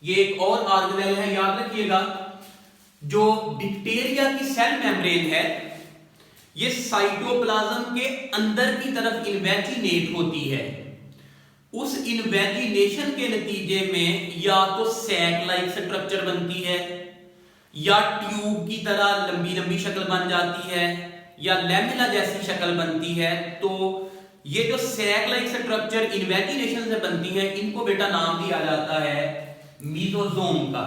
ये एक और ऑर्गेनेल है, याद रखिएगा। जो डिप्टेरिया की सेल मेम्ब्रेन है ये साइटोप्लाज्म के अंदर की तरफ इन्वेजिनेट होती है। उस इन्वेजिनेशन के नतीजे में या तो सैक लाइक स्ट्रक्चर बनती है, या ट्यूब की तरह लंबी लंबी शक्ल बन जाती है, या लैमेला जैसी शक्ल बनती है। तो ये जो सैक लाइक स्ट्रक्चर इन्वेजिनेशन से बनती है इनको बेटा नाम दिया जाता है मीजोजोम का।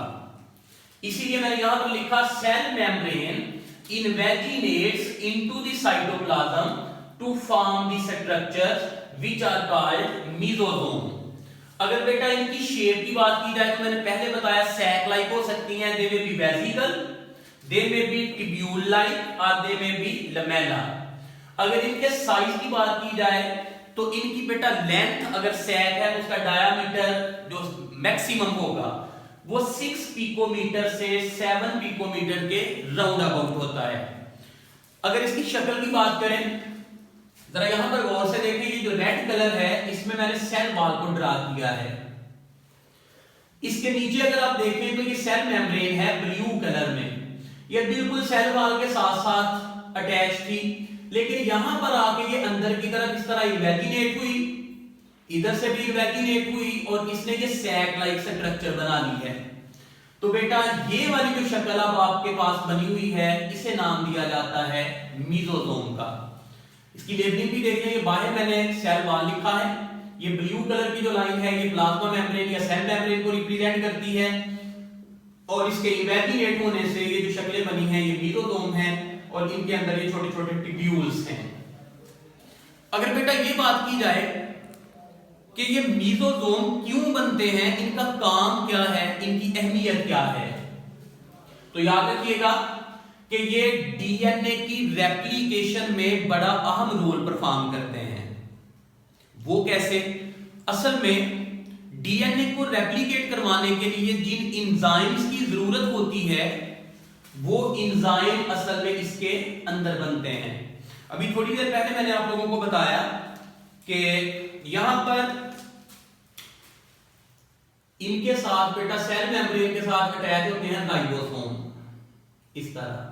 इसीलिए मैंने यहां पर लिखा cell membrane invaginates into the cytoplasm to form the structures which are called mesosome. अगर बेटा इनकी शेप की बात की जाए तो मैंने पहले बताया सैक लाइक हो सकती हैं, they may be vesicle, they may be tubule like और दे मे बी लमेला। अगर इनके साइज की बात की जाए तो इनकी बेटा लेंथ अगर सैक है तो उसका डायामीटर जो मैक्सिमम होगा वो 6 पिकोमीटर से 7 पिकोमीटर के राउंड अबाउट होता है। अगर इसकी शक्ल की बात करें, जरा यहां पर गौर से देखिए, ये जो रेड कलर है इसमें मैंने सेल वॉल को ड्रा किया है। इसके नीचे अगर आप देखें तो ये सेल मेम्ब्रेन है ब्लू कलर में, ये बिल्कुल सेल वॉल के साथ साथ अटैच थी, लेकिन यहां पर आके ये अंदर की तरफ इस तरह इन्वेजिनेट हुई, इधर से भी इन्वेजिनेट हुई और इसने ये सैक लाइक स्ट्रक्चर बना ली है। तो बेटा ये वाली जो शक्ल अब आपके पास बनी हुई है इसे नाम दिया जाता है मीजोजोम का। इसकी लेबलिंग भी देख लें, बाहर मैंने सेल वॉल लिखा है, ये ब्लू कलर की जो लाइन है ये प्लाज्मा मेम्ब्रेन या सेल मेम्ब्रेन को रिप्रेजेंट करती है, और इसके इन्वेजिनेट होने से ये जो शक्लें बनी हैं ये मीजोजोम है और इनके अंदर ये छोटे छोटे ट्यूब्यूल्स हैं। अगर बेटा ये बात की जाए कि ये मीजोजोम क्यों बनते हैं, इनका काम क्या है, इनकी अहमियत क्या है, तो याद रखिएगा कि ये डीएनए की रेप्लिकेशन में बड़ा अहम रोल परफॉर्म करते हैं। वो कैसे? असल में डीएनए को रेप्लिकेट करवाने के लिए जिन एंजाइम्स की जरूरत होती है वो एंजाइम असल में इसके अंदर बनते हैं। अभी थोड़ी देर पहले मैंने आप लोगों को बताया कि यहां पर इनके साथ बेटा सेल मेम्ब्रेन के साथ अटैच होते हैं राइबोसोम, इस तरह।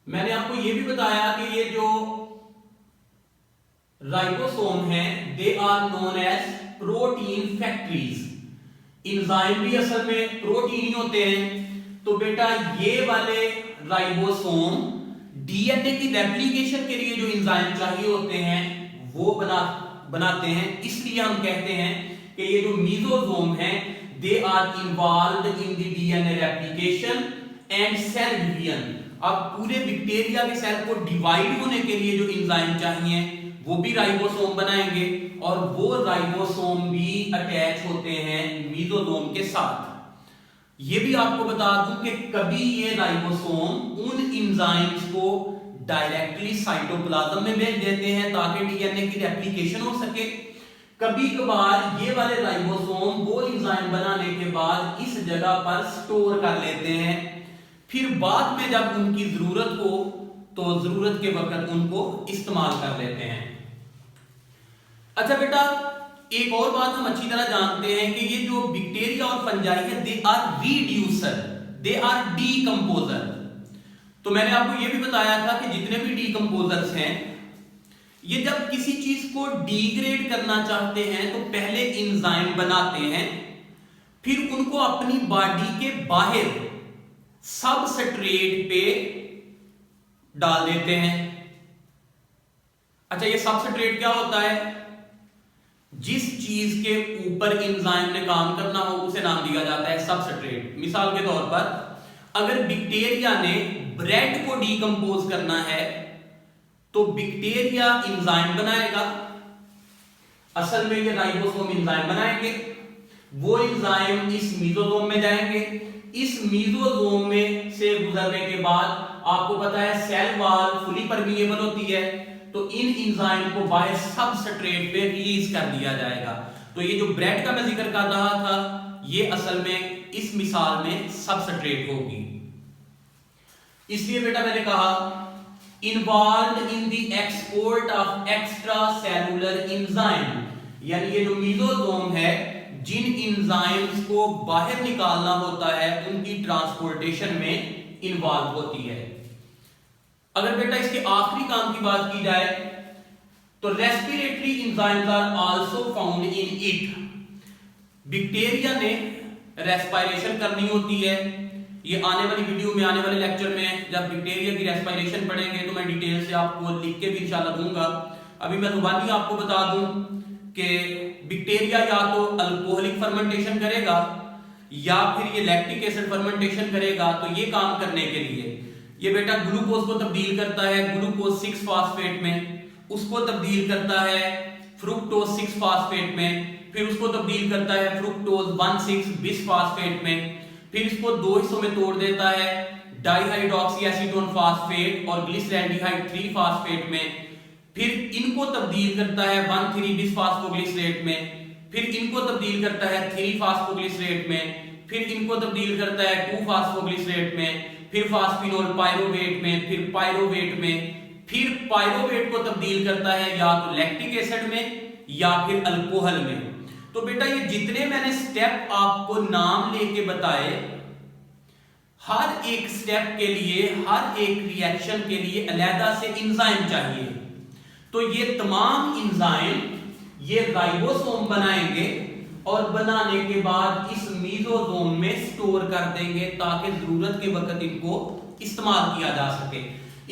मैंने आपको यह भी बताया कि ये जो राइबोसोम हैं they are known as protein factories. Enzyme भी असल में प्रोटीन ही होते हैं। तो बेटा ये वाले राइबोसोम डीएनए की रेप्लिकेशन के लिए जो एंजाइम चाहिए होते हैं वो बनाते हैं। इसलिए हम कहते हैं कि ये जो मीजोसोम हैं they are involved in the DNA replication and cell division. अब पूरे बैक्टीरिया के सेल को डिवाइड होने के लिए जो एंजाइम चाहिए वो भी राइबोसोम बनाएंगे, और वो राइबोसोम भी अटैच होते हैं मीजोसोम के साथ। ये भी आपको बता दूं कि कभी ये राइबोसोम उन एंजाइम्स को डायरेक्टली साइटोप्लाज्म में भेज देते हैं ताकि डीएनए की रेप्लिकेशन हो सके। कभी कभार ये वाले राइबोसोम वो एंजाइम बनाने के बाद इस जगह पर स्टोर कर लेते हैं, फिर बाद में जब उनकी जरूरत हो तो जरूरत के वक्त उनको इस्तेमाल कर लेते हैं। अच्छा बेटा, एक और बात हम अच्छी तरह जानते हैं कि ये जो बैक्टीरिया और फंजाई है they are reducer, they are decomposer. तो मैंने आपको ये भी बताया था कि जितने भी डीकंपोजर्स हैं ये जब किसी चीज को डिग्रेड करना चाहते हैं तो पहले एंजाइम बनाते हैं, फिर उनको अपनी बॉडी के बाहर सबस्ट्रेट पे डाल देते हैं। अच्छा, ये सबस्ट्रेट क्या होता है? जिस चीज के ऊपर एंजाइम ने काम करना हो उसे नाम दिया जाता है सबस्ट्रेट। मिसाल के तौर पर अगर बैक्टीरिया ने ब्रेड को डीकंपोज करना है तो बैक्टीरिया एंजाइम बनाएगा, असल में ये राइबोसोम एंजाइम बनाएंगे, वो एंजाइम इस मीजोसोम में जाएंगे, इस मीजोसोम में से गुजरने के बाद आपको पता है सेल वॉल फुली परमिएबल होती है, तो इन एंजाइम को बाहर सबस्ट्रेट पे रिलीज कर दिया जाएगा। तो ये जो ब्रेड का मैं जिक्र कर रहा था ये असल में इस मिसाल में सबस्ट्रेट होगी। इसलिए बेटा मैंने कहा involve in the export of extra cellular enzyme, यानी ये जो मीजोसोम है जिन एंजाइम्स को बाहर निकालना होता है उनकी ट्रांसपोर्टेशन में इन्वॉल्व होती है। अगर बेटा इसके आखिरी काम की बात की जाए तो respiratory enzymes are also found in it. Bacteria ने रेस्पिरेशन करनी होती है। ये आने वाली वीडियो में, आने वाले लेक्चर में जब बैक्टीरिया की रेस्पिरेशन पढ़ेंगे तो मैं डिटेल से आपको लिख के भी इंशाल्लाह दूंगा। अभी मैं जुबानी आपको बता दूं कि बैक्टीरिया या तो अल्कोहलिक फर्मेंटेशन करेगा या फिर ये लैक्टिक एसिड फर्मेंटेशन करेगा। तो ये काम करने के लिए ये बेटा ग्लूकोज को तब्दील करता है ग्लूकोज 6 फास्फेट में, उसको तब्दील करता है फ्रुक्टोज 6 फास्फेट में, फिर उसको तब्दील करता है फ्रुक्टोज 1,6 बिसफास्फेट में, फिर इसको दो हिस्सों में तोड़ देता है डाइहाइड्रोक्सी एसीटोन फास्फेट और ग्लिसरैल्डिहाइड 3 फास्फेट में, फिर इनको तब्दील करता है 1,3 बिसफास्फोग्लिसरेट में, फिर इनको तब्दील करता है 3 फास्फोग्लिसरेट में, फिर इनको तब्दील करता है 2 फास्फोग्लिसरेट में, फिर फास्फिनोल पायरोवेट में, फिर पायरोवेट में, फिर पायरोवेट को तब्दील करता है या तो लैक्टिक एसिड में या फिर अल्कोहल में। तो बेटा ये जितने मैंने स्टेप आपको नाम लेके बताए, हर एक स्टेप के लिए, हर एक रिएक्शन के लिए अलग से एंजाइम चाहिए। तो ये तमाम एंजाइम ये राइबोसोम बनाएंगे और बनाने के बाद इस मीजोसोम में स्टोर कर देंगे ताकि जरूरत के वक्त इनको इस्तेमाल किया जा सके।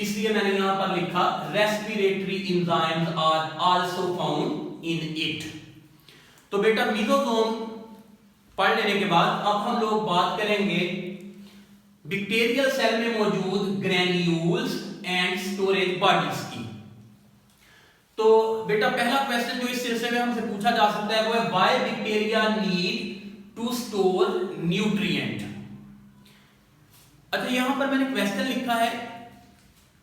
इसलिए मैंने यहां पर लिखा respiratory enzymes are also found in it. तो बेटा मीजोसोम पढ़ लेने के बाद अब हम लोग बात करेंगे बैक्टीरियल सेल में मौजूद ग्रैन्यूल्स एंड स्टोरेज बॉडीज की। तो बेटा पहला क्वेश्चन जो इस सिलसिले में हमसे पूछा जा सकता है वो है why bacteria need to store nutrient. अच्छा यहां पर मैंने क्वेश्चन लिखा है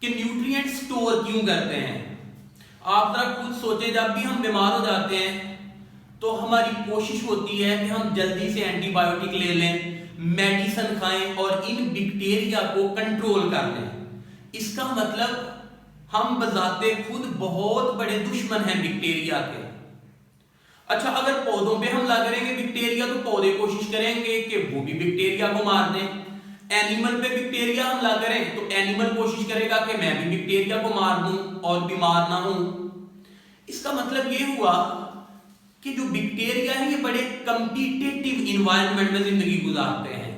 कि न्यूट्रिएंट स्टोर क्यों करते हैं। आप जरा खुद सोचे, जब भी हम बीमार हो जाते हैं तो हमारी कोशिश होती है कि हम जल्दी से एंटीबायोटिक ले लें, मेडिसिन खाएं और इन बैक्टीरिया को कंट्रोल कर लें। इसका मतलब हम बजाते खुद बहुत बड़े दुश्मन हैं बैक्टीरिया के। अच्छा अगर पौधों पे हमला करेंगे बैक्टीरिया तो पौधे कोशिश करेंगे कि वो भी बैक्टीरिया को मार दें। एनिमल पे बैक्टीरिया हमला करें तो एनिमल कोशिश करेगा कि मैं भी बैक्टीरिया को मार दूं और बीमार ना हूं। इसका मतलब ये हुआ कि जो बैक्टीरिया है ये बड़े कॉम्पिटिटिव एनवायरनमेंट में जिंदगी गुजारते हैं।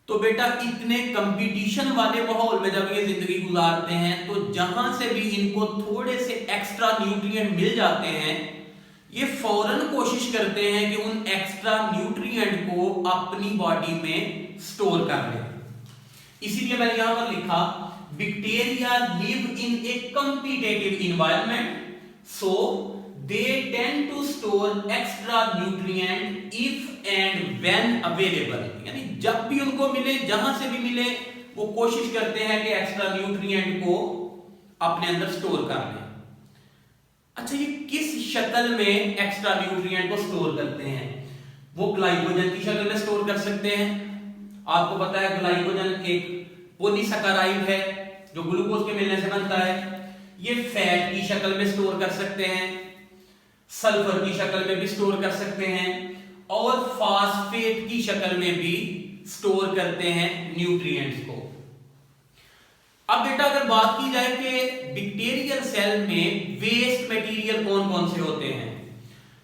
तो बेटा इतने कंपटीशन वाले माहौल में जब ये जिंदगी गुजारते हैं तो जहां से भी इनको थोड़े से एक्स्ट्रा न्यूट्रिएंट मिल जाते हैं ये फौरन कोशिश करते हैं कि उन एक्स्ट्रा न्यूट्रिएंट को अपनी बॉडी में स्टोर कर लें। इसीलिए मैंने यहां पर लिखा bacteria live in A competitive environment so they tend to store extra nutrient if and when available। यानी जब भी उनको मिले, जहां से भी मिले, वो कोशिश करते हैं कि एक्स्ट्रा न्यूट्रिएंट को अपने अंदर स्टोर कर लें। अच्छा ये किस शक्ल में एक्स्ट्रा न्यूट्रिएंट को स्टोर करते हैं? वो ग्लाइकोजन की शक्ल में स्टोर कर सकते हैं। आपको पता है ग्लाइकोजन एक पॉलीसैकेराइड है जो ग्लूकोज के मिलने से बनता है। ये फैट की शक्ल में स्टोर कर सकते हैं, सल्फर की शक्ल में भी स्टोर कर सकते हैं और फास्फेट की शक्ल में भी स्टोर करते हैं न्यूट्रिएंट्स को। अब बेटा अगर बात की जाए कि बैक्टीरियल सेल में वेस्ट मटेरियल कौन कौन से होते हैं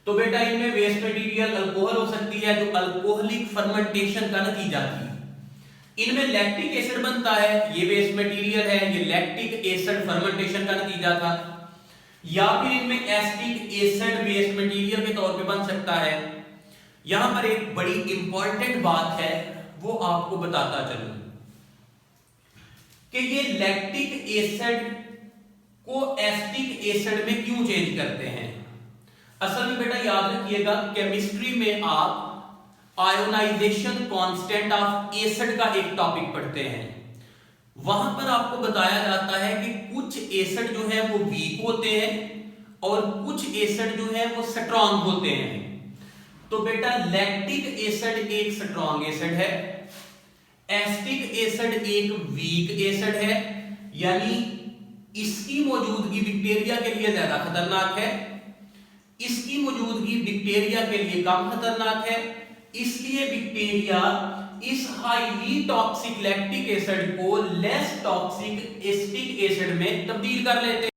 तो बेटा इनमें वेस्ट मटेरियल अल्कोहल हो सकती है जो अल्कोहलिक फर्मेंटेशन का नतीजा थी। इनमें लैक्टिक एसिड बनता है, ये वेस्ट मटेरियल है, ये लैक्टिक एसिड फर्मेंटेशन का नतीजा था। या फिर इनमें एसिटिक एसिड वेस्ट मटेरियल के तौर पे बन सकता है। यहां पर एक बड़ी इंपॉर्टेंट बात है वो आपको बताता चलूं कि ये लैक्टिक एसिड को एसिटिक एसिड में क्यों चेंज करते हैं। असल में बेटा याद रखिएगा केमिस्ट्री में आप आयोनाइजेशन कांस्टेंट ऑफ एसिड का एक टॉपिक पढ़ते हैं। वहां पर आपको बताया जाता है कि कुछ एसिड जो है वो वीक होते हैं और कुछ एसिड जो है वो स्ट्रॉन्ग होते हैं। तो बेटा लैक्टिक एसिड एक स्ट्रॉन्ग एसिड है, एसिटिक एसिड एक वीक एसिड है, यानी इसकी मौजूदगी बैक्टीरिया के लिए ज्यादा खतरनाक है, इसकी मौजूदगी बैक्टीरिया के लिए कम खतरनाक है, इसलिए बैक्टीरिया इस हाईली टॉक्सिक लैक्टिक एसिड को लेस टॉक्सिक एसिटिक एसिड में तब्दील कर लेते हैं।